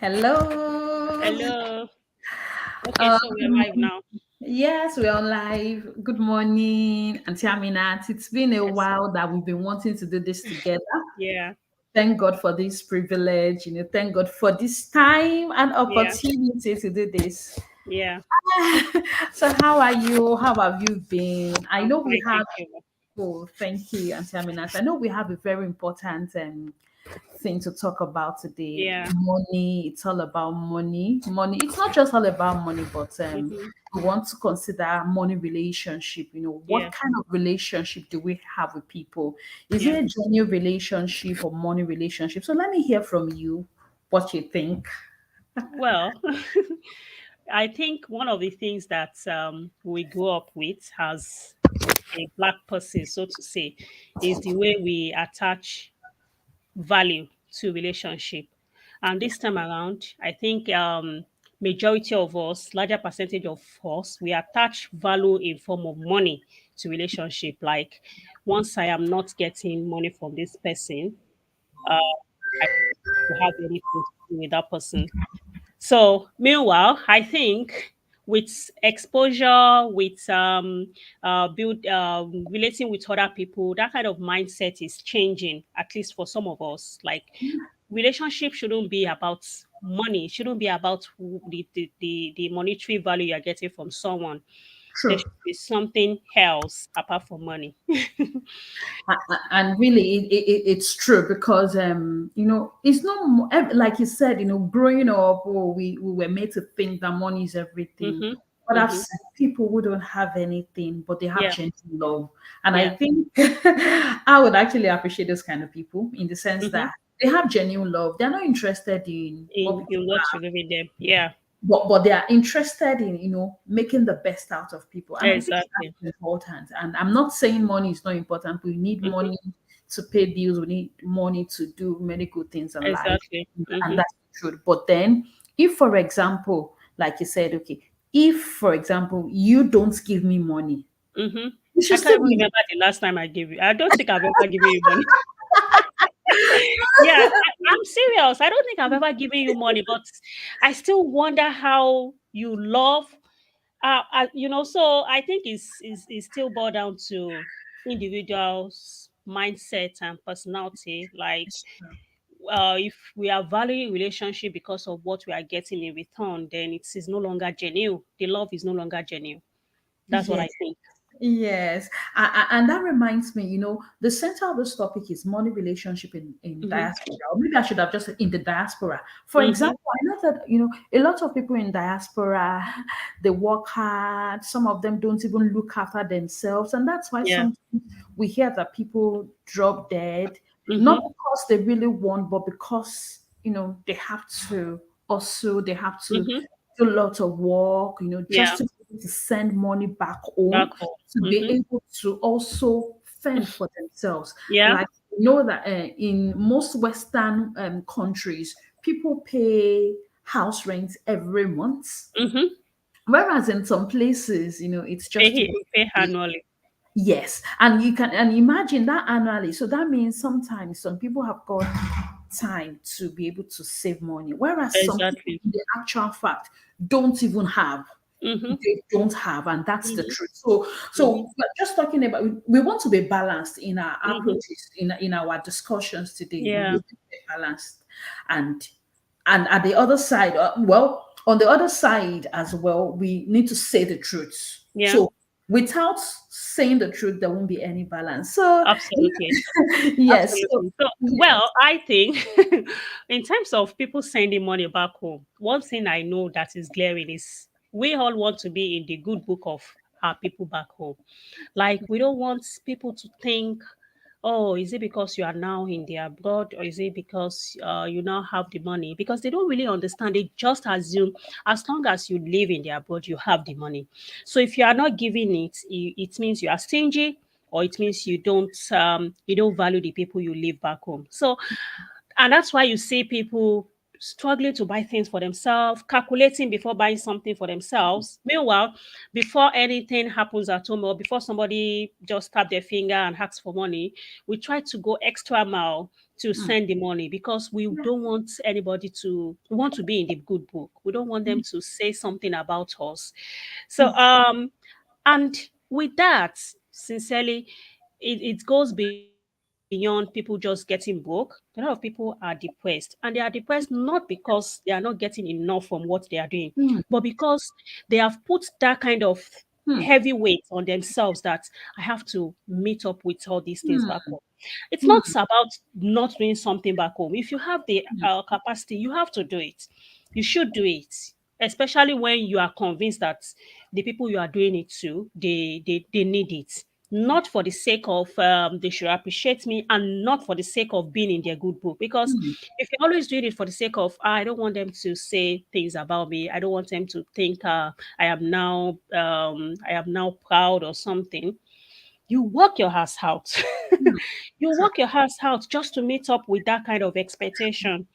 Hello. Hello. Okay, so we're Good live morning. now. Yes, we're on live. Good morning, Auntie Aminat. It's been a Yes. while that we've been wanting to do this together. Yeah. Thank God for this privilege. Thank God for this time and Yeah. opportunity to do this. Yeah. So, how are you? How have you been? I I'm know we fine, have. thank you. Oh, thank you, Auntie Aminat. I know we have a very important thing to talk about today. Yeah. Money. It's all about money. Money. It's not just all about money, but Mm-hmm. we want to consider money relationship. Yeah. What kind of relationship do we have with people? Is it Yeah. a genuine relationship or money relationship? So let me hear from you what you think. Well, I think one of the things that we grew up with as a black person, so to say, is the way we attach value to relationship. And this time around, I think majority of us, larger percentage of us, we attach value in form of money to relationship. Like once I am not getting money from this person, uh, I don't have anything to do with that person. So meanwhile, I think with exposure, with build relating with other people, that kind of mindset is changing. At least for some of us, like relationship shouldn't be about money. It shouldn't be about the monetary value you're getting from someone. There True. should be something else apart from money. And really it's true because it's not like you said, growing up, we were made to think that money is everything, Mm-hmm. but I've Mm-hmm. seen people who don't have anything but they have Yeah. genuine love. And I Yeah. think I would actually appreciate those kind of people in the sense Mm-hmm. that they have genuine love. They're not interested in what In people what you have, live with them. Yeah. but they are interested in making the best out of people, and I think Exactly. that's important. And I'm not saying money is not important. We need Mm-hmm. money to pay bills, we need money to do many good things in life, Exactly. and Mm-hmm. that's the truth. But then, if for example, like you said, okay, if for example you don't give me money, Mm-hmm. you should I can't still even be. remember the last time I gave you. I don't think I've ever given you money. Yeah, I'm serious. I don't think I've ever given you money, but I still wonder how you love. So I think it's still boiled down to individuals' mindset and personality. Like, if we are valuing relationship because of what we are getting in return, then it is no longer genuine. The love is no longer genuine. That's what Yes. I think. Yes, and that reminds me, the center of this topic is money relationship in Mm-hmm. diaspora. Or maybe I should have just said in the diaspora. For Mm-hmm. example, I know that, a lot of people in diaspora, they work hard. Some of them don't even look after themselves. And that's why Yeah. sometimes we hear that people drop dead, not Mm-hmm. because they really want, but because, they have to also, they have to Mm-hmm. do lots of work, just Yeah. to be able to send money back Back home, home. to be Mm-hmm. able to also fend for themselves. Yeah. Like, that in most Western countries, people pay house rent every month, Mm-hmm. whereas in some places, it's just Pay monthly. annually. Yes, and you can and imagine that annually. So that means sometimes some people have got time to be able to save money, whereas some people, Exactly. in the actual fact, don't even have. Mm-hmm. They don't have, and that's the Mm-hmm. truth. So Mm-hmm. we're just talking about, we want to be balanced in our Mm-hmm. approaches, in our discussions today. We Yeah. want to be balanced, and at the other side, well, on the other side as well, we need to say the truth. Yeah. So without saying the truth, there won't be any balance. So Absolutely. yes, so Absolutely. So, well, yes. I think in terms of people sending money back home, one thing I know that is glaring is we all want to be in the good book of our people back home. Like, we don't want people to think, oh, is it because you are now in the abroad, or is it because you now have the money? Because they don't really understand. They just assume as long as you live in the abroad, you have the money. So if you are not giving it, it means you are stingy, or it means you don't value the people you live back home. So, and that's why you see people. struggling to buy things for themselves, calculating before buying something for themselves. Meanwhile, before anything happens at home or before somebody just tap their finger and asks for money, we try to go extra mile to mm, send the money because we yeah, don't want anybody to we want to be in the good book. We don't want them mm, to say something about us. So yes, and with that, sincerely, it goes beyond people just getting broke. A lot of people are depressed, and they are depressed not because they are not getting enough from what they are doing, but mm, because they have put that kind of mm, heavy weight on themselves that I have to meet up with all these things back mm, home. It's not mm, about not doing something back home. If you have the mm, capacity, you have to do it. You should do it, especially when you are convinced that the people you are doing it to, they need it. Not for the sake of they should appreciate me, and not for the sake of being in their good book. Because mm, if you're always doing it for the sake of, "Ah, I don't want them to say things about me. I don't want them to think I am now proud or something." You work your ass out. mm. You True, work your ass out just to meet up with that kind of expectation.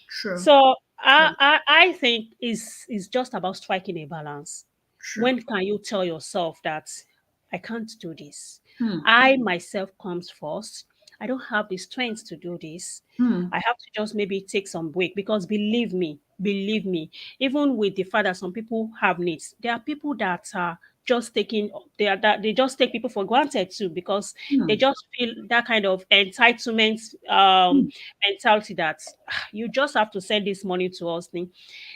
true, So true, I think is just about striking a balance. true. When can you tell yourself that I can't do this? Mm, I myself comes first. I don't have the strength to do this. mm, I have to just maybe take some break because believe me, even with the fact that some people have needs, there are people that are just taking they just take people for granted too because they mm, just feel that kind of entitlement mm, mentality that you just have to send this money to us thing.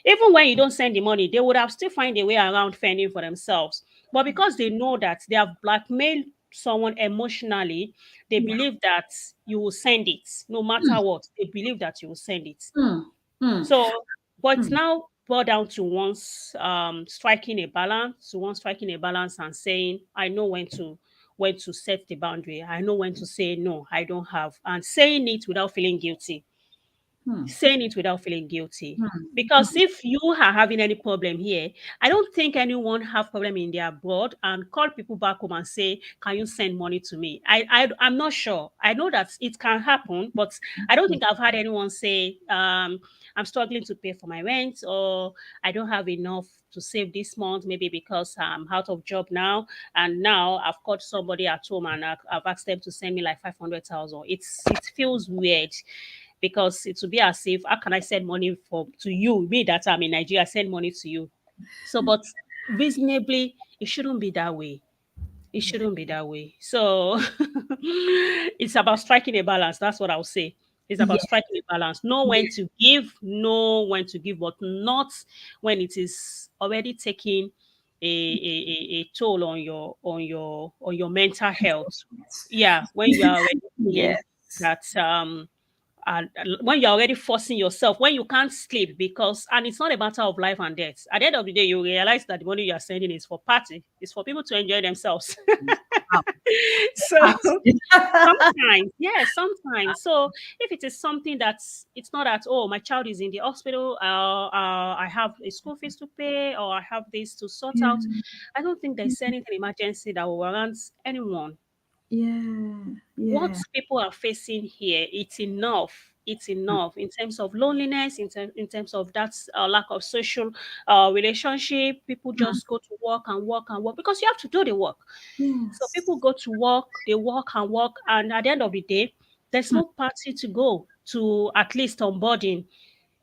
Even when you don't send the money, they would have still find a way around fending for themselves. But because they know that they have blackmailed someone emotionally, they yeah, believe that you will send it no matter mm, what. They believe that you will send it. mm, mm, So, but it's mm, now brought down to once striking a balance and saying, I know when to set the boundary. I know when to say no, I don't have, and saying it without feeling guilty, mm, saying it without feeling guilty. mm, Because mm. if you are having any problem here, I don't think anyone have problem in their abroad and call people back home and say, "Can you send money to me?" I'm not sure. I know that it can happen, but I don't think I've had anyone say, "I'm struggling to pay for my rent," or "I don't have enough to save this month, maybe because I'm out of job now, and now I've called somebody at home and I've asked them to send me like 500,000." It feels weird because it will be as if how can I send money for to you, me that I'm in Nigeria, send money to you. So, but reasonably, it shouldn't be that way. It Yeah, shouldn't be that way. So it's about striking a balance. That's what I'll say. It's about yeah, striking a balance. Know yeah, when to give, know when to give, but not when it is already taking a toll on your mental health. Yeah, when you are already feeling yes, that and when you're already forcing yourself, when you can't sleep, because and it's not a matter of life and death. At the end of the day, you realize that the money you are sending is for party, it's for people to enjoy themselves. wow, So party. sometimes, yeah, sometimes. So if it is something that's it's not at all, my child is in the hospital, I have a school fees to pay, or I have this to sort Yeah, out. I don't think there's anything emergency that will warrant anyone. yeah, What yeah, people are facing here, it's enough. It's enough in terms of loneliness, in terms of that lack of social relationship. People mm, just go to work and work and work because you have to do the work. So people yes, go to work, they work and work, and at the end of the day, there's mm, no party to go to, at least onboarding.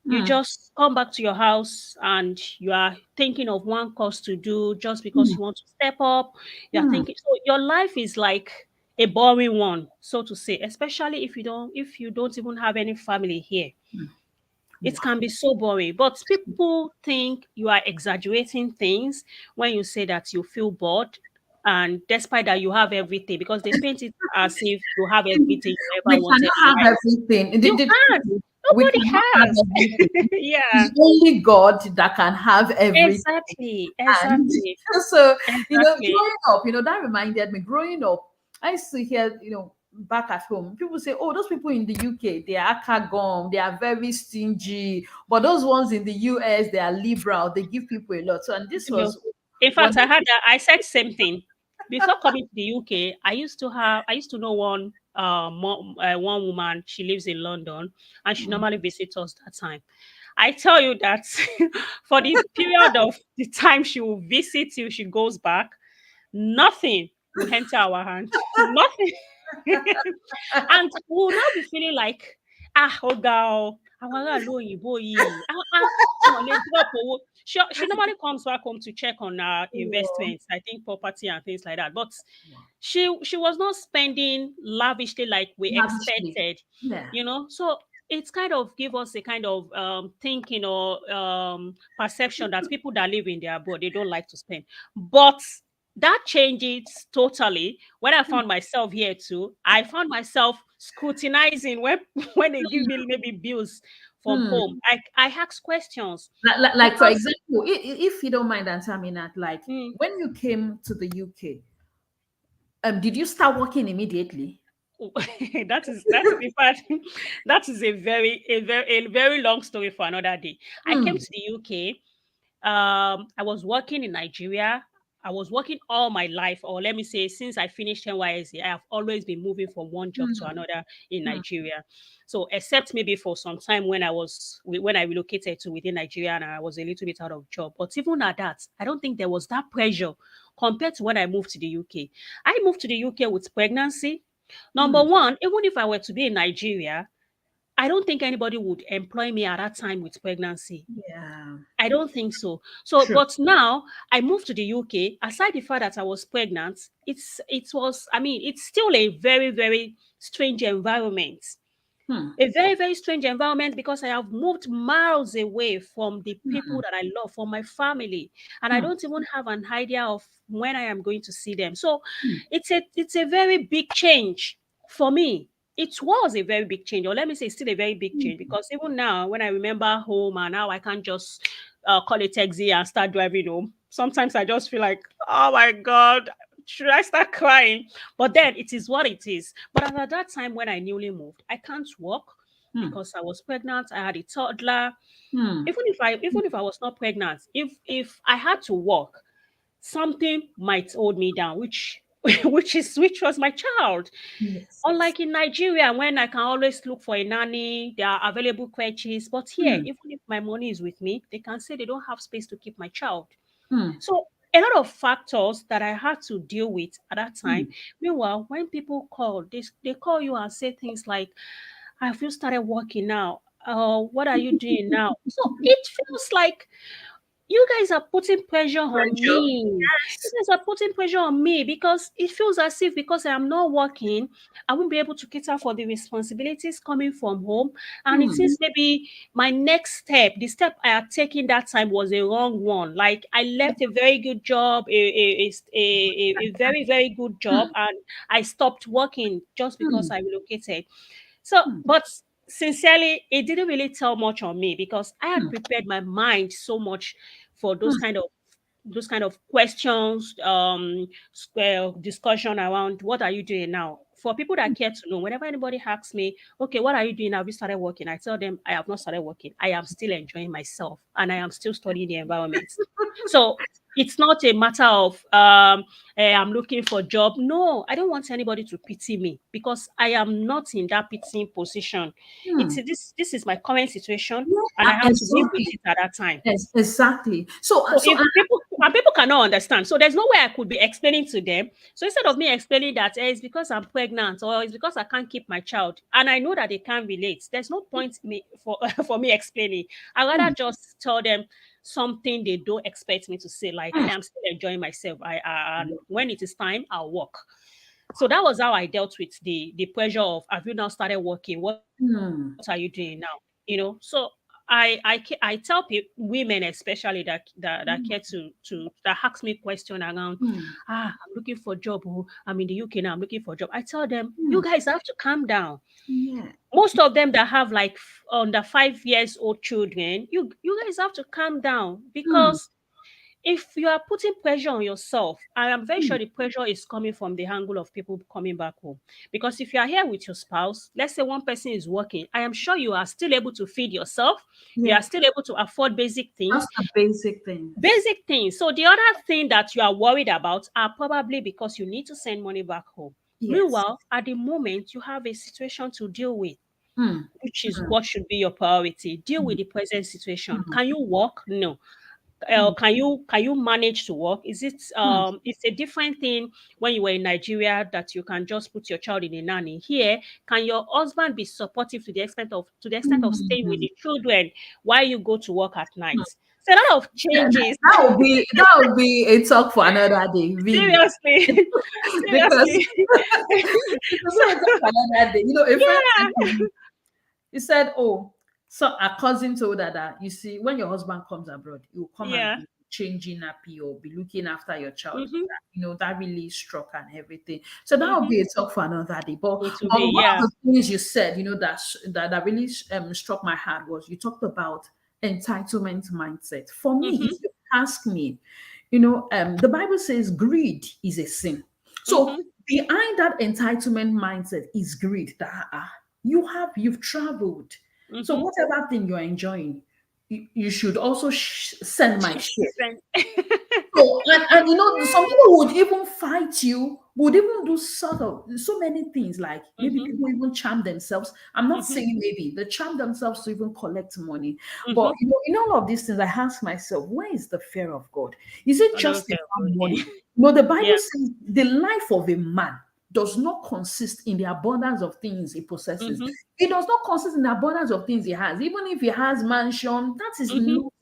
You mm, just come back to your house and you are thinking of one course to do just because mm, you want to step up. You are mm, thinking so your life is like a boring one, so to say, especially if you don't even have any family here. mm. It Wow. can be so boring. But people think you are exaggerating things when you say that you feel bored. And despite that, you have everything because they paint it as if you have everything you ever We wanted cannot in have life. everything. You can't. We Nobody cannot have has. everything. Yeah. It's only God that can have everything. Exactly, And exactly, so, exactly. growing up, that reminded me, growing up, I used to hear, back at home, people say, oh, those people in the UK, they are gum, they are very stingy. But those ones in the US, they are liberal, they give people a lot. So, and this You know, was in what fact, I had that. I said same thing before coming to the UK. I used to know one woman. She lives in London, and she normally visits us that time. I tell you that for the period of the time she will visit till she goes back, nothing will enter our hand. Nothing. And we will now be feeling like, ah, oh girl, àwọn aráàlú òyìnbó yìí, wọn lè drop owó. She normally comes back home to check on our Oh, investments, I think property and things like that. But wow. she was not spending lavishly like we Lavishly. expected, Yeah. you know. So it's kind of give us a kind of thinking or perception that people that live in their abroad, they don't like to spend. But that changes totally when I found myself here too. I found myself scrutinizing when when they give me maybe bills from Hmm. home. I ask questions Like for because example, if you don't mind answering me that, like mm, when you came to the UK, did you start working immediately? that is in fact that is a very long story for another day. I came Hmm. to the UK. I was working in Nigeria. I was working all my life, or let me say, since I finished NYSC, I have always been moving from one job to Hmm. another in Hmm. Nigeria. So, except maybe for some time when I relocated to within Nigeria and I was a little bit out of job. But even at that, I don't think there was that pressure compared to when I moved to the UK. I moved to the UK with pregnancy. Number Hmm. one, even if I were to be in Nigeria, I don't think anybody would employ me at that time with pregnancy. Yeah. I don't think so. So, True. but now I moved to the UK. Aside the fact that I was pregnant, it's still a very, very strange environment. Hmm. A very, very strange environment because I have moved miles away from the people Hmm. that I love, from my family, and I Hmm. don't even have an idea of when I am going to see them. So Hmm. it's a very big change for me. It was a very big change, or let me say, it's still a very big change Hmm. because even now, when I remember home and now I can't just call a taxi and start driving home. Sometimes I just feel like, oh my God, should I start crying? But then it is what it is. But at that time when I newly moved, I can't walk Hmm. because I was pregnant. I had a toddler. Hmm. Even if I was not pregnant, if I had to walk, something might hold me down, which which was my child. Yes. Yes. Unlike in Nigeria, when I can always look for a nanny, there are available crutches. But here, Hmm. even if my money is with me, they can say they don't have space to keep my child. Hmm. So a lot of factors that I had to deal with at that Hmm. time. Meanwhile, when people call, they call you and say things like, "Have you started working now? What are you doing now?" So it feels like you guys are putting pressure on Pressure. me. You Yes. guys are putting pressure on me because it feels as if because I am not working, I won't be able to cater for the responsibilities coming from home. And it Hmm. seems maybe my next step, the step I had taken that time was a wrong one. Like I left a very good job, a very, very good job, Hmm. and I stopped working just because Hmm. I relocated. So, Hmm. but sincerely, it didn't really tell much on me because I had Hmm. prepared my mind so much for Hmm. those kind of questions, discussion around what are you doing now. For people that care to know, whenever anybody asks me, okay, what are you doing? Have you started working? I tell them I have not started working. I am still enjoying myself and I am still studying the environment. So it's not a matter of I'm looking for a job. No, I don't want anybody to pity me because I am not in that pitying position. Hmm. This is my current situation and I Yeah, have to live with exactly. it at that time. Yes, exactly. So, So if people cannot understand, so there's no way I could be explaining to them. So instead of me explaining that it's because I'm pregnant or it's because I can't keep my child, and I know that they can't relate, there's no point me for for me explaining. I rather hmm, just tell them something they don't expect me to say, like hmm, I am still enjoying myself. And when it is time, I'll work. So that was how I dealt with the pressure of have you now started working? hmm, What are you doing now? So I tell women especially that care to that ask me question around hmm, I'm looking for a job. Oh, I'm in the UK now. I'm looking for a job. I tell them you hmm, guys have to calm down. yeah. Most of them that have like under 5 years old children, you guys have to calm down Hmm, because if you are putting pressure on yourself, I am very hmm, sure the pressure is coming from the angle of people coming back home. Because if you are here with your spouse, let's say one person is working, I am sure you are still able to feed yourself. You are yes. still able to afford basic things. That's the basic thing. Basic things. So the other thing that you are worried about are probably because you need to send money back home. Yes. Meanwhile, at the moment, you have a situation to deal with. Mm, which is mm, what should be your priority. Deal mm, with the present situation. mm, Can you work? No. mm, Can you manage to work? mm, It's a different thing when you were in Nigeria that you can just put your child in a nanny. Here, can your husband be supportive to the extent of mm, staying with mm. the children while you go to work at night? So a lot of changes. That would be a talk for another day, really. Seriously. Because Seriously. because So we talk for another day. A friend said to yeah. me, he said, "Oh, so a cousin told her that you see, when your husband comes abroad, he will come and Yeah. be changing nappy or be looking after your child. Mm-hmm. That really struck and everything. So that would Mm-hmm. be a talk for another day. But It will be, one yeah. of the things you said, that really struck my heart was you talked about entitlement mindset. For me, if Mm-hmm. you ask me, the Bible says greed is a sin. So Mm-hmm. behind that entitlement mindset is greed. That you've traveled. So Mm-hmm. whatever thing you're enjoying, you should also send my share. Friend. So, and some people would even fight you, would even do sort of so many things, like maybe Mm-hmm. people even charm themselves. I'm not Mm-hmm. saying maybe they charm themselves to even collect money. But Mm-hmm. in all of these things, I ask myself, where is the fear of God? Is it I don't just care about about money? it. The Bible Yeah. says the life of a man does not consist in the abundance of things he possesses. Mm-hmm. It does not consist in the abundance of things he has. Even if he has mansion, that is Mm-hmm. not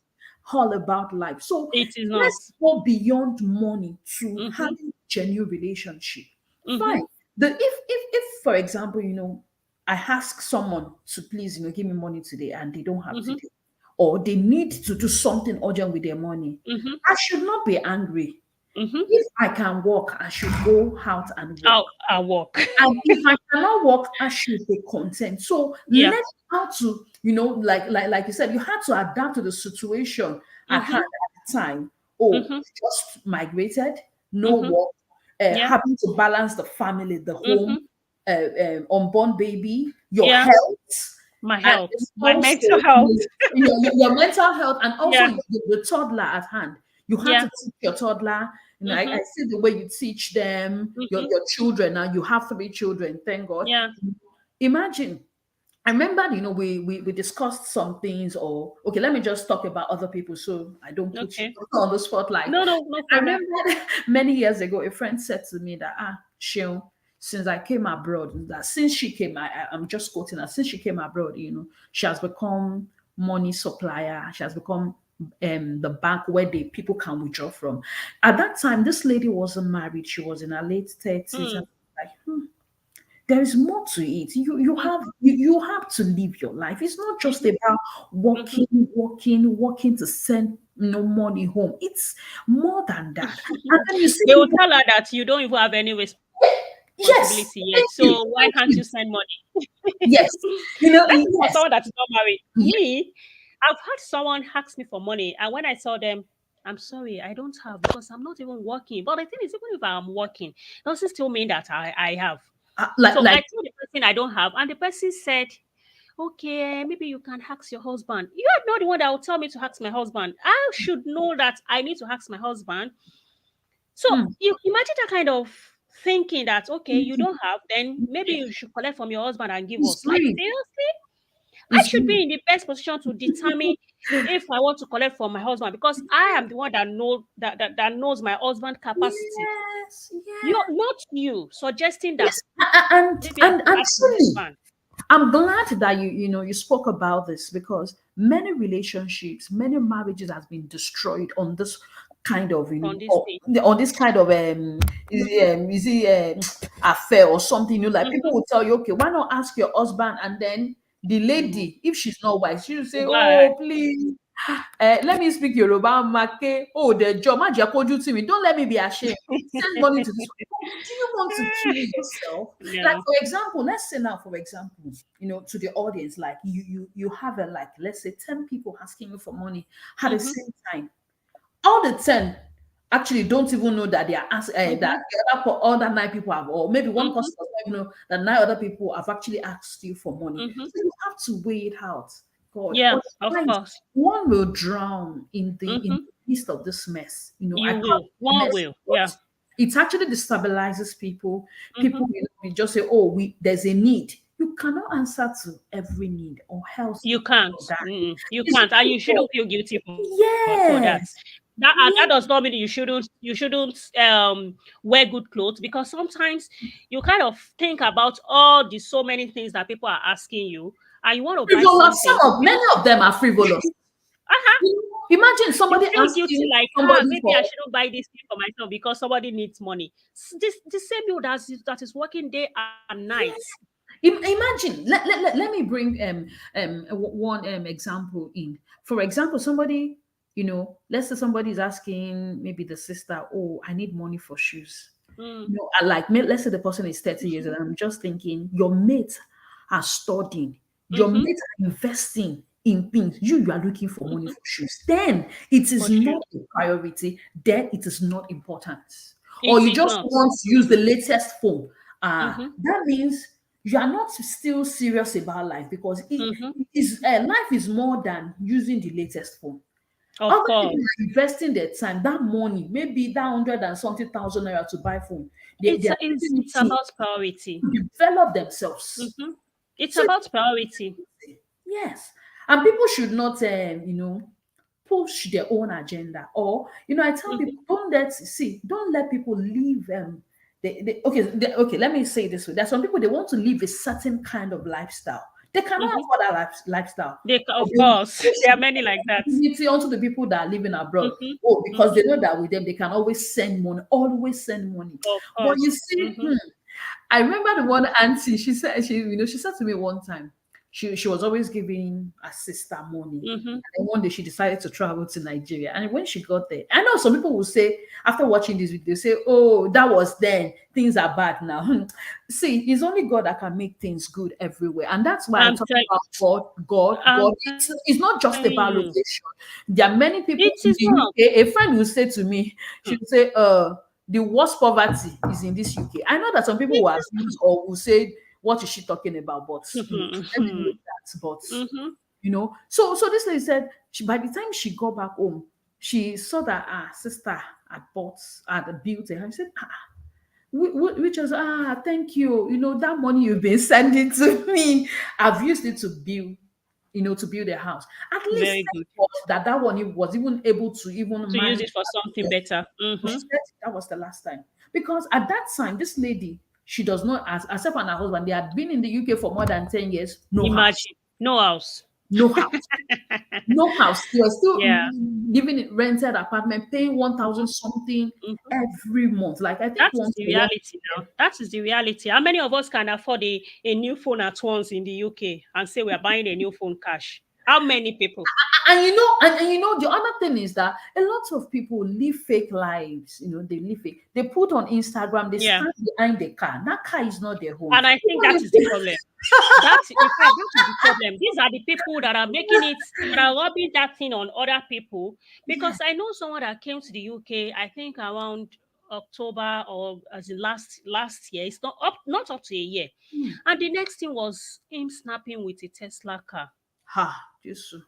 all about life. So It is not. let's go beyond money to Mm-hmm. having genuine relationship. Mm-hmm. Fine. If for example, I ask someone to please, give me money today and they don't have Mm-hmm. today, or they need to do something urgent with their money, Mm-hmm. I should not be angry. Mm-hmm. If I can work, I should go out and work. I'll walk. And if I cannot work, I should be content. So Yeah. learn how to, like you said, you had to adapt to the situation at hand Mm-hmm. at the time. Oh, Mm-hmm. just migrated, no Mm-hmm. work, Yeah. having to balance the family, the home, Mm-hmm. unborn baby, your Yeah. health, My and health. My also mental health. your mental health, and also Yeah. the toddler at hand. You have Yeah. to teach your toddler. I Mm-hmm. see the way you teach them, Mm-hmm. your children. Now you have 3 children, thank God. Yeah. Imagine. I remember, we discussed some things, or okay, let me just talk about other people so I don't put you Okay. on the spotlight. No, no, no I problem. remember many years ago, a friend said to me that, Sheil, since I came abroad, that since she came, I'm just quoting her, since she came abroad, she has become money supplier. She has become the bank where the people can withdraw from. At that time, this lady wasn't married. She was in her late 30s. Mm. And like, there is more to it. You Mm. have you have to live your life. It's not just Mm-hmm. about Mm-hmm. working to send money home. It's more than that. And then you see They will people. tell her that you don't even have any Yes, responsibility yet. thank you, So why thank can't you you. send money? Yes, That is for yes, someone that is not married. yes. Me, I've had someone ask me for money, and when I tell them, I'm sorry, I don't have because I'm not even working. But the thing is, even if I'm working, doesn't still mean that I have. Like So I like told the person I don't have, and the person said, okay, maybe you can ask your husband. You are not the one that will tell me to ask my husband. I should know that I need to ask my husband. So mm, you imagine that kind of thinking that okay, you mm, don't have, then maybe you should collect from your husband and give it's us. Like greed. seriously, I It's should greed. be in the best position to determine if I want to collect from my husband because I am the one that knows my husband capacity. Yes, You're yes, not you suggesting that yes. And maybe I and should and ask my truly, husband I'm glad that you spoke about this, because many relationships, many marriages has been destroyed on this kind of on this or thing. on this kind of affair or something. Like people Mm-hmm. will tell you, okay, why not ask your husband, and then the You lady, if she's not wise, she'll say, go ahead. oh please, let me speak Yoruba. Make, oh, the job, má jẹ́ kójú tì mí. Don't let me be ashamed. Send money to this one. Do you want to kill yourself? Like, No. for example, let's say now, for example, to the audience, like you have like, let's say 10 people asking you for money at the Mm-hmm. same time. All the 10 actually don't even know that they are that Mm-hmm. the other 9 people have, or maybe one Mm-hmm. person does not even know that 9 other people have actually asked you for money. Mm-hmm. So you have to weigh it out. God, Yeah, of otherwise course. one will drown in Mm-hmm. the midst of this mess. I You call will. it One mess, will. Yeah. but it actually destabilizes people. Mm-hmm. People, we just say, oh, we there's a need. you cannot answer to every need or else You can't. that You it's can't, and not you for, shouldn't feel guilty for that. yes, That yes, does not mean you shouldn't wear good clothes, because sometimes you kind of think about all the so many things that people are asking you, and you want to buy frivolous. something. Some of many of them are frivolous. Uh-huh. Imagine You somebody feel guilty, asking like, somebody maybe I for. shouldn't buy this thing for myself because somebody needs money. This the same you that is working day and night. Imagine, let me bring one example in. For example, somebody, let's say somebody is asking maybe the sister, oh, I need money for shoes. Mm, Let's say the person is 30 years old. I'm just thinking, your mates are studying, your mm-hmm, mates are investing in things. You are looking for money mm-hmm, for shoes. Then it is for sure. not a priority. Then it is not important. Or It you is just not. want to use the latest phone. Mm-hmm, That means you are not still serious about life, because mm-hmm. life is more than using the latest phone. Of Other people course. are investing their time, that money, maybe that 100 and something thousand naira to buy phone. They It's are it's using it it's about priority. to develop themselves. Mm-hmm. It's So about priority. yes, and people should not, push their own agenda. Or I tell Mm-hmm, people, don't let people live. Okay, let me say it this way. There's some people, they want to live a certain kind of lifestyle. They cannot mm-hmm. afford that lifestyle. But Of they will course, push there are the many like that. opportunity onto the people that are living abroad. Mm-hmm, Oh, because mm-hmm. they know that with them they can always send money. Of But you course. see, Mm-hmm, I remember the one auntie, she said to me one time, she was always giving her sister money. mm-hmm. And then one day she decided to travel to Nigeria. And when she got there, I know some people will say, after watching this video, say, oh, that was then. Things are bad now. See, it's only God that can make things good everywhere. And that's why I I'm talk telling about God, God, God. I'm It's not just telling about you, location. There are many people it in is the not. UK. A friend will say to me, she Hmm. will say, the worst poverty is in this UK. I know that some people It will is abuse or will say, what is she talking about? But let me not. leave that. But Mm-hmm. so this lady said, by the time she got back home, she saw that her sister had built a house. She said, which was, thank you. That money you've been sending to me, I've used it to build a house. At least Very thank good. God that one he was even able to even To use manage it for that something business. better. But she Mm-hmm. said that was the last time. Because at that time, this lady, she does not, as herself and her husband, they had been in the UK for more than 10 years, no house. Imagine no house. No house. No house. They were still Yeah. living in rented apartment, paying 1,000 something Mhm. every month. Like I think That is once the for one. reality now. That is the reality. How many of us can afford a new phone at once in the UK and say we are buying a new phone cash? How many people? The other thing is that a lot of people live fake lives. They live fake. They put on Instagram, they Yeah. stand behind the car. That car is not their home. And I think that is the problem. In fact, that is the problem. These are the people that are making it, that are rubbing that thing on other people. Yeah. Because I know someone that came to the UK, I think around October, or as in last year. It's not up to a year. Hmm. And the next thing was him snapping with a Tesla car. Ha, Jesus.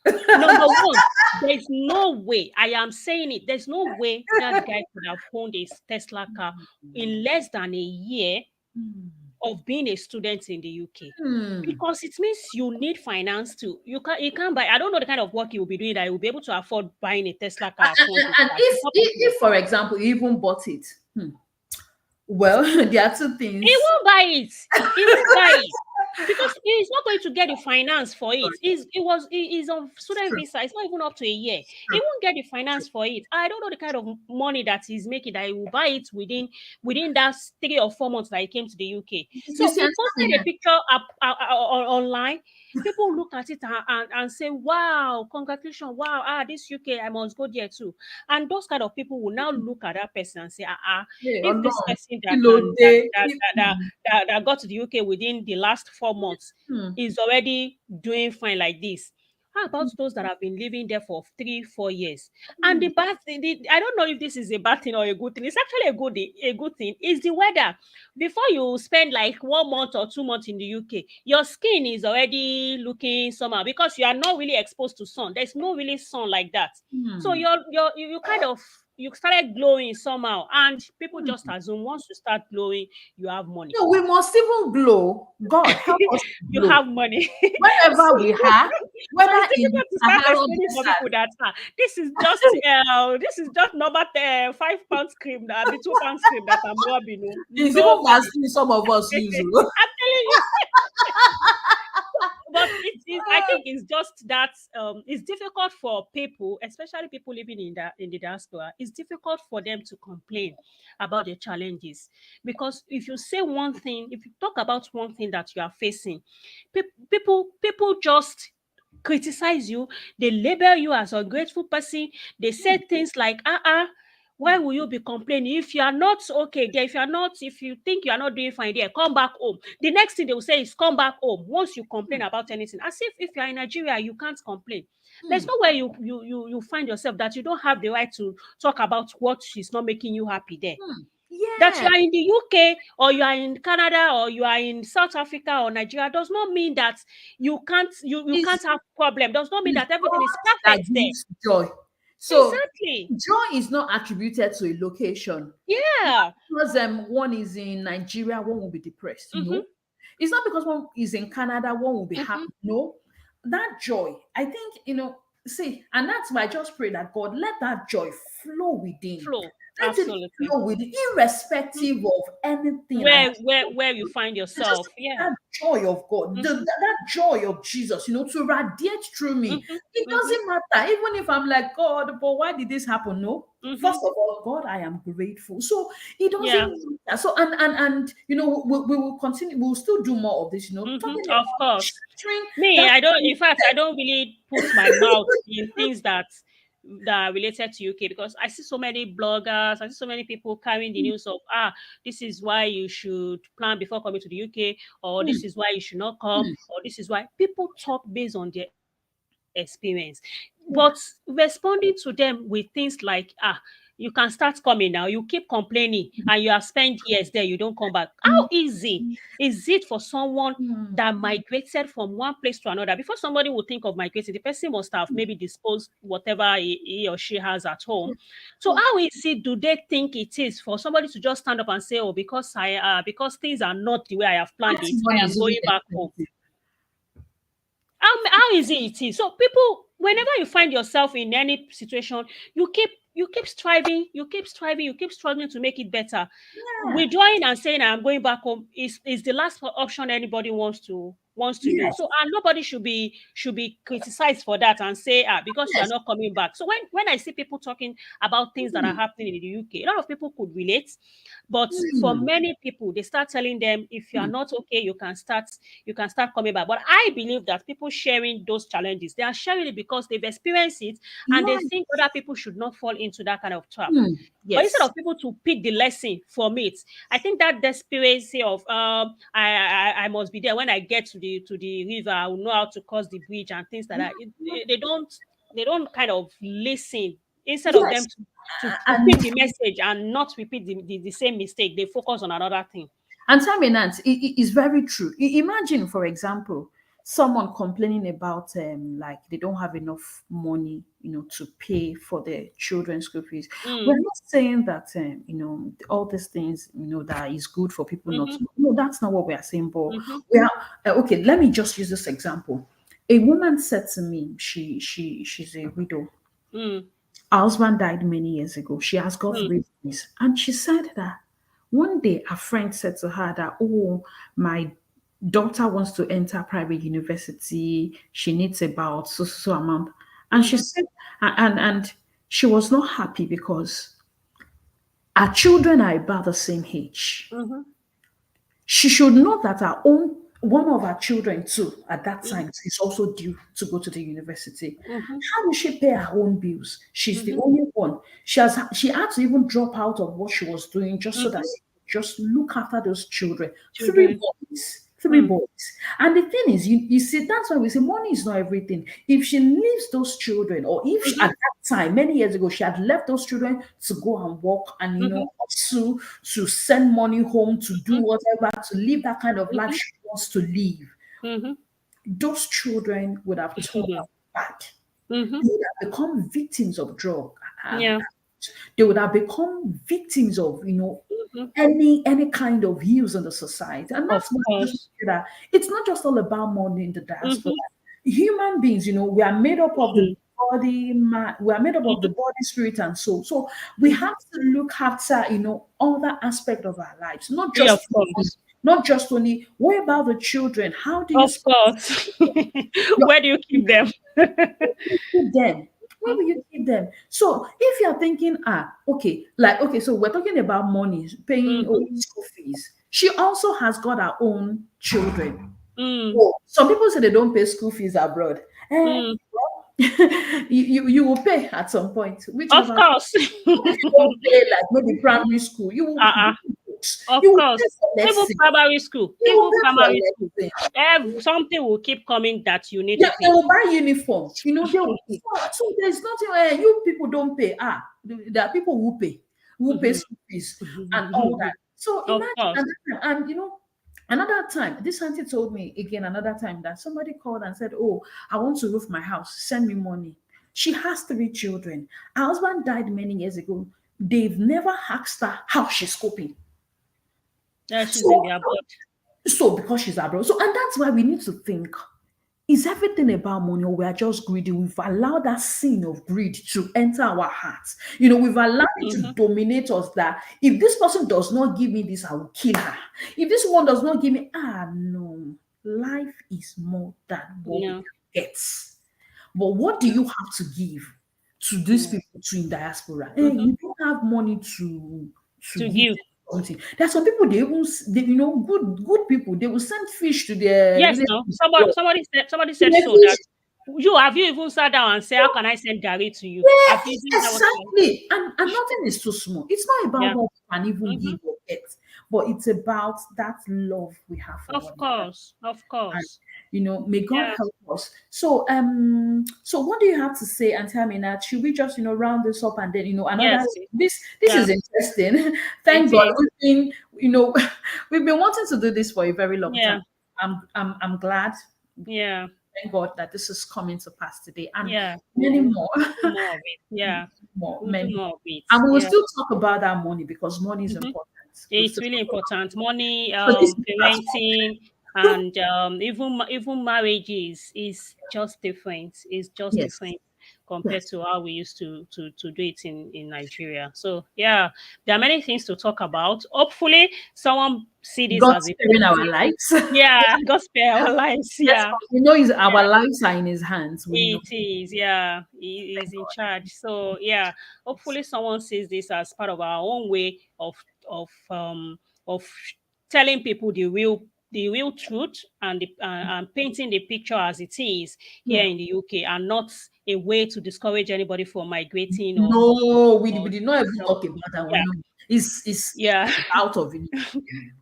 Number one, there's no way, I am saying it, there's no way that guy could have owned a Tesla car in less than a year Hmm. of being a student in the UK. Hmm. Because it means you need finance to you can't buy. I don't know the kind of work you will be doing that you will be able to afford buying a Tesla car at once with And cash. if, It's not if, possible. if, for example, you even bought it, well, there are two He things. won't buy it. He won't buy it. Because he's not going to get the finance for it. He's on student True. visa. It's not even up to a year. He True. won't get the finance for it. I don't know the kind of money that he's making that he will buy it within that 3 or 4 months that he came to the UK. You So see, he understand me posted a now? picture online. People look at it and say, "Wow, congratulations! Wow, this UK, I must go there too." And those kind of people will now look at that person and say, Hey, if this Ọlọ́run, person kí that ló can dé? that got to the UK within the last 4 months Hmm. is already doing fine like this. How about those that have been living there for 3, 4 years? And the bad thing, I don't know if this is a bad thing or a good thing. It's actually a good thing. Is the weather. Before you spend like 1 month or 2 months in the UK, your skin is already looking somehow because you are not really exposed to sun. There's no really sun like that. So Hmm. you kind of you started glowing somehow, and people just assume once you start glowing, you have money. No, we must even glow. God help us to You glow. have money. Wherever so, we are, so whether it's in the difficult to start Sahara explaining for Desert, people that this is just number 5 pounds cream, that the 2 pounds cream that I'm rubbing. it's even Nobody. vaccine some of us use. I'm Oh. telling you. But it is, I think it's just that it's difficult for people, especially people living in the diaspora. It's difficult for them to complain about the challenges, because if you say one thing, if you talk about one thing that you are facing, people just criticize you. They label you as a ungrateful person. They say things like, why will you be complaining if you are not okay there? If you think you are not doing fine there, come back home. The next thing they will say is, come back home once you complain about anything. As if you are in Nigeria, you can't complain. There's Hmm. nowhere you find yourself that you don't have the right to talk about what is not making you happy there. That Yeah. you are in the UK, or you are in Canada, or you are in South Africa or Nigeria, does not mean that you It's, can't have problem. Does not mean it's that everything is God that perfect there. gives joy. So Exactly. joy is not attributed to a location. Yeah. Because one is in Nigeria, one will be depressed. Mm-hmm. No. It's not because one is in Canada, one will be Mm-hmm. happy. No. That joy, I think, see, and that's why I just pray that God let that joy flow within. Flow. Let it Absolutely. flow within, irrespective of anything I have Where you find I just yourself. Yeah. that joy of God, Mm-hmm. that joy of Jesus, to radiate through me. Mm-hmm. It Mm-hmm. doesn't matter, even if I'm like, God, but why did this happen? No. Mm-hmm. First of all, God, I am grateful. So it Yeah. doesn't matter. So and we will continue. We'll still do more of this. Mm-hmm. Talking Of about course. sharing Me, that. I don't. In fact, I don't really put my mouth in things that are related to UK, because I see so many bloggers, I see so many people carrying the news of, this is why you should plan before coming to the UK, or Mm, this is why you should not come, mm, or this is why. People talk based on their experience. But yeah. responding to them with things like, you can start coming now, you keep complaining, and you have spent years there, you don't come back. How Mm, easy is it for someone mm, that migrated from one place to another? Before somebody would think of migrating, the person must have maybe disposed whatever he or she has at home. So mm. how easy do they think it is for somebody to just stand up and say, oh, because things are not the way I have planned it, I Money am is even going back home? expensive. How easy it is. So people, whenever you find yourself in any situation, you keep striving, you keep struggling to make it better. Yeah. Withdrawing and saying I'm going back home is the last option anybody wants to do. Yes. So, and nobody should be criticized for that and say, because you are Yes. not coming back. So when I see people talking about things that are Mm, happening in the UK, a lot of people could relate, but for mm, many people, they start telling them, if you are mm. not okay, you can start coming back. But I believe that people sharing those challenges, they are sharing it because they've experienced it, and they Yeah. think other people should not fall into that kind of trap. Mm, But instead yes. of people to pick the lesson from it, I think that desperation of, I must be there when I get to the river, I will know how to cross the bridge and things like that. They don't kind of listen, instead of them Yes. to And pick the message and not repeat the same mistake. They focus on another thing. Terminant is very true. Imagine, for example, someone complaining about like they don't have enough money, to pay for their children's school fees. We're Mm, not saying that all these things that is good for people not mm-hmm, to. No, that's not what we are saying. But mm-hmm, we are okay. Let me just use this example. A woman said to me, she's a widow. mm, Her husband died many years ago. She has got mm, 3 boys. And she said that one day a friend said to her that, oh, my daughter wants to enter private university. She needs about so amount. And she mm-hmm, said, and she was not happy because our children are about the same age. mm-hmm, She should know that her own one of her children too at that mm-hmm, time is also due to go to the university. mm-hmm, How will she pay her own bills? She's the mm-hmm, only one. She had to even drop out of what she was doing just so that mm-hmm. she could just look after those children. Three Children. boys. Three Mm, boys. And the thing is, you see, that's why we say money is not everything. If she leaves those children, or if she, mm-hmm, at that time, many years ago, she had left those children to go and work and, mm-hmm, to send money home, to do mm-hmm, whatever, to live that kind of life mm-hmm, she wants to live, mm-hmm, those children would have turned mm-hmm, out bad. mm-hmm. They would have become victims of drug. Um, Yeah. they would have become victims of, Mhm. any kind of use in the society. And Of that's why I just course. feel that it's not just all about money in the diaspora. Mhm. Human beings, we are made up of the Mhm. body, we are made up of the Mhm. body, spirit, and soul. So we Mhm. have to look after, other aspect of our lives, not Yeah, of just money, course. not just only. What about the children? How do you Of spend course. your Where do you keep them? keep them? Where will you keep them? So if you're thinking, okay, so we're talking about money, paying Mhm. school fees. She also has got her own children. Mm. Oh, some people say they don't pay school fees abroad. Mm. Well, you will pay at some point, Of whichever. course. If you don't pay like maybe primary school, you will Uh-uh. buy books, Of you will course. pay for Even lessons, primary school. you will Even pay for primary school. lessons. Something will keep coming that you need Yeah, to they pay. will buy uniform. They will, so there's nothing. You people don't pay. There are people who pay Mhm. school fees and all that. So Of imagine, course. and another time, this auntie told me again another time that somebody called and said, "Oh, I want to roof my house. Send me money." She has 3 children. Her husband died many years ago. They've never asked her how she's coping. Yeah, she's in So, the abroad. because she's abroad. So, and that's why we need to think. Is everything about money, or we are just greedy? We've allowed that sin of greed to enter our hearts. We've allowed it to Mhm. dominate us that if this person does not give me this, I will kill her. If this one does not give me, no. Life is more than what we No. can get. But what do you have to give to these No. people in diaspora? Mhm. You don't have money to To give give. them something. There are some people they even good people, they will send fish to their Yes, no. relatives Somebody abroad. somebody said The so that fish, you have you even sat down and say, how can I send Gary to you? Have you yes, is that what you exactly. And nothing is too small. It's not about yeah. what we can even Mhm. give or get, but it's about that love we have for one Of another. course. Of And course. may God Yeah. help us. So what do you have to say, and tell me now? Should we just round this up, and then another, Yes. Please. this Yeah. is interesting. It Thank God is. we've been we've been wanting to do this for a very long time. Yeah. I'm glad. Yeah. Thank God that this is coming to pass today, and Yeah. many We'll more, do more of it. Yeah. We'll do many more more. of it. And we will Yeah. still talk about that money because money is Mhm. important. We'll It's still really talk about important. Money, so this is that's parenting, and even marriages is just different. It's just yes, different compared yes. to how we used to do it in Nigeria. So yeah, there are many things to talk about. Hopefully, someone see this God as a sparing our positive. lives. Yeah, God spare our lives. Yes, Yeah. our lives are in His hands. We know. It is, yeah. He Thank is in God. charge. So yeah, hopefully someone sees this as part of our own way of of telling people the real truth and and painting the picture as it is here Yeah. in the UK, and not a way to discourage anybody from migrating No, we or did not even you know, talk about that one. yeah, No, yeah. it's out of it.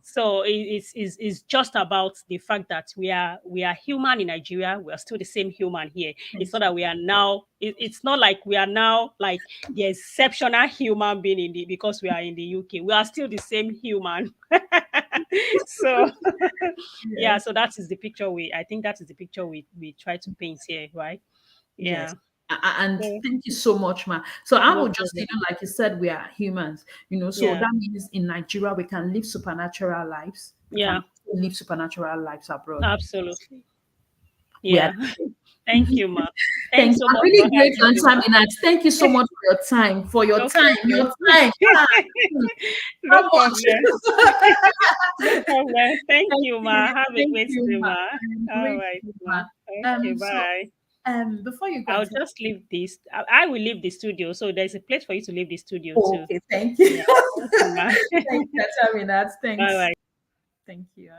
So it's just about the fact that we are human in Nigeria. We are still the same human here. It's Thank not you. that we are now. It's not like we are now like the exceptional human being because we are in the UK. We are still the same human. So yeah. Yes. So that is the picture I think that is the picture we try to paint here, right? Yes. Yeah. And So thank you so much, ma. So I no will just, problem. like you said, we are humans, so Yeah. that means in Nigeria we can live supernatural lives. We can Yeah. also live supernatural lives abroad. Absolutely. We are Yeah. Thank you, ma. thank Thanks you. so I'm much for really having grateful, me, Auntie ma. Aminat. Thank you so much for your time. For your No time. Your problem. time. Hmm, No how problem. much? No problem. Thank Thank you, you. ma. Have a Thank great you, day, ma. ma. I'm All right, grateful, ma. ma. Okay, So bye. before you go I'll and tell just leave this. I will leave the studio. So there's a place for you to leave the studio too. okay, thank you. Yeah. Thank you, ma. Thank you, Auntie Aminat. All Thanks. right. Thank you.